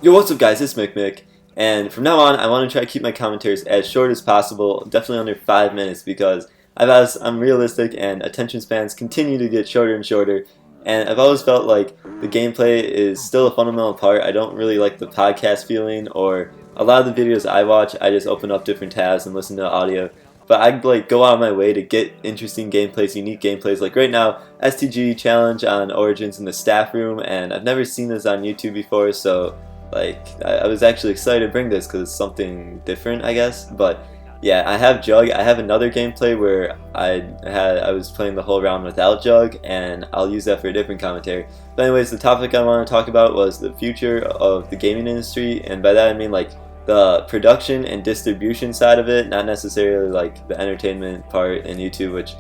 Yo, what's up guys, it's Mick, and from now on I want to try to keep my commentaries as short as possible, definitely under 5 minutes, because I'm realistic and attention spans continue to get shorter and shorter, and I've always felt like the gameplay is still a fundamental part. I don't really like the podcast feeling, or a lot of the videos I watch, I just open up different tabs and listen to the audio, but I like go out of my way to get interesting gameplays, unique gameplays, like right now, STG challenge on Origins in the staff room, and I've never seen this on YouTube before, so like I was actually excited to bring this because it's something different, I guess. But yeah, I have Jug. I have another gameplay where I was playing the whole round without Jug, and I'll use that for a different commentary. But anyways, the topic I want to talk about was the future of the gaming industry, and by that I mean like the production and distribution side of it, not necessarily like the entertainment part in YouTube, which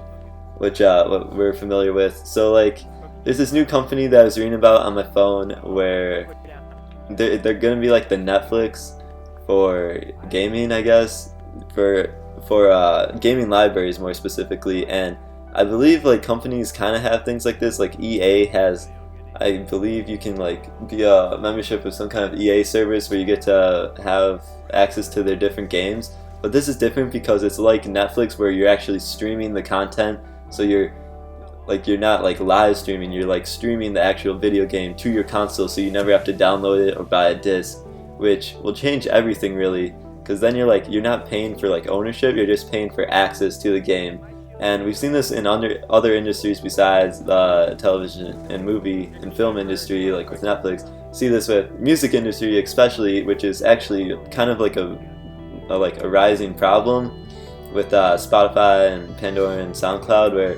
what we're familiar with. So like, there's this new company that I was reading about on my phone where they're gonna be like the Netflix for gaming, I guess, for gaming libraries more specifically. And I believe like companies kind of have things like this. Like EA has, I believe you can like be a membership of some kind of EA service where you get to have access to their different games. But this is different because it's like Netflix where you're actually streaming the content. So you're not like live streaming, you're like streaming the actual video game to your console, so you never have to download it or buy a disc, which will change everything really, because then you're not paying for like ownership, you're just paying for access to the game. And we've seen this in other industries besides the television and movie and film industry, like with Netflix. See this with music industry especially, which is actually kind of like a rising problem with Spotify and Pandora and SoundCloud, where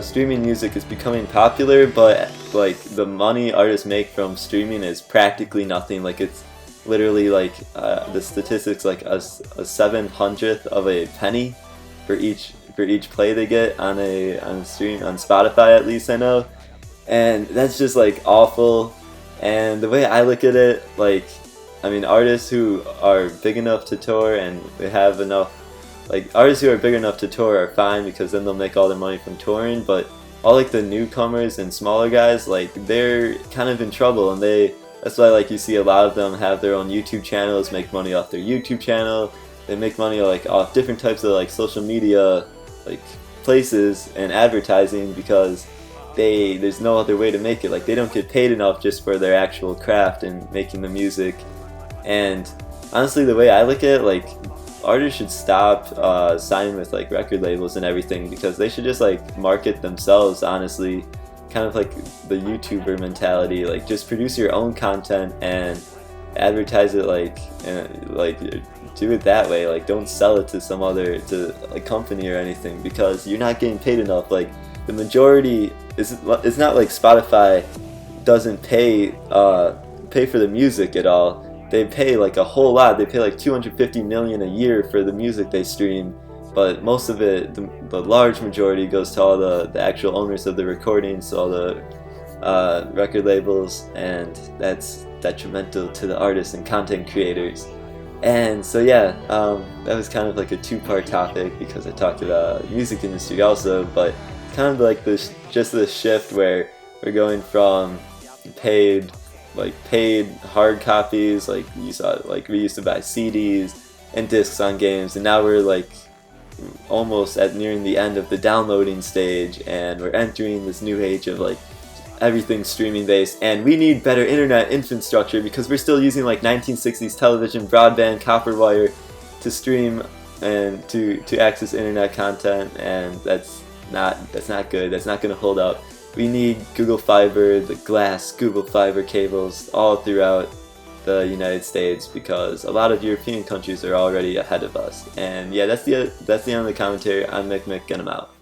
streaming music is becoming popular, but like the money artists make from streaming is practically nothing. Like it's literally like the statistics like a 700th of a penny for each play they get on a stream on Spotify, at least I know, and that's just like awful. And the way I look at it, like, I mean, artists who are big enough to tour and they have enough, like artists who are big enough to tour are fine because then they'll make all their money from touring, but all like the newcomers and smaller guys, like they're kind of in trouble, and that's why like you see a lot of them have their own YouTube channels, make money off their YouTube channel, they make money like off different types of like social media like places and advertising, because there's no other way to make it. Like they don't get paid enough just for their actual craft and making the music. And honestly, the way I look at it, like artists should stop signing with like record labels and everything, because they should just like market themselves, honestly, kind of like the YouTuber mentality. Like just produce your own content and advertise it, like, and like do it that way. Like don't sell it to some other company or anything, because you're not getting paid enough. Like the majority it's not like Spotify doesn't pay for the music at all. They pay like a whole lot. They pay like 250 million a year for the music they stream, but most of it, the large majority, goes to all the actual owners of the recordings, so all the record labels, and that's detrimental to the artists and content creators. And so yeah, that was kind of like a two-part topic, because I talked about music industry also, but kind of like this shift where we're going from paid hard copies, like we used to buy CDs and discs on games, and now we're like almost at nearing the end of the downloading stage, and we're entering this new age of like everything streaming based. And we need better internet infrastructure, because we're still using like 1960s television broadband copper wire to stream and to access internet content, and that's not good. That's not going to hold up. We need Google Fiber, the glass Google Fiber cables all throughout the United States, because a lot of European countries are already ahead of us. And yeah, that's the end of the commentary. I'm Mick, and I'm out.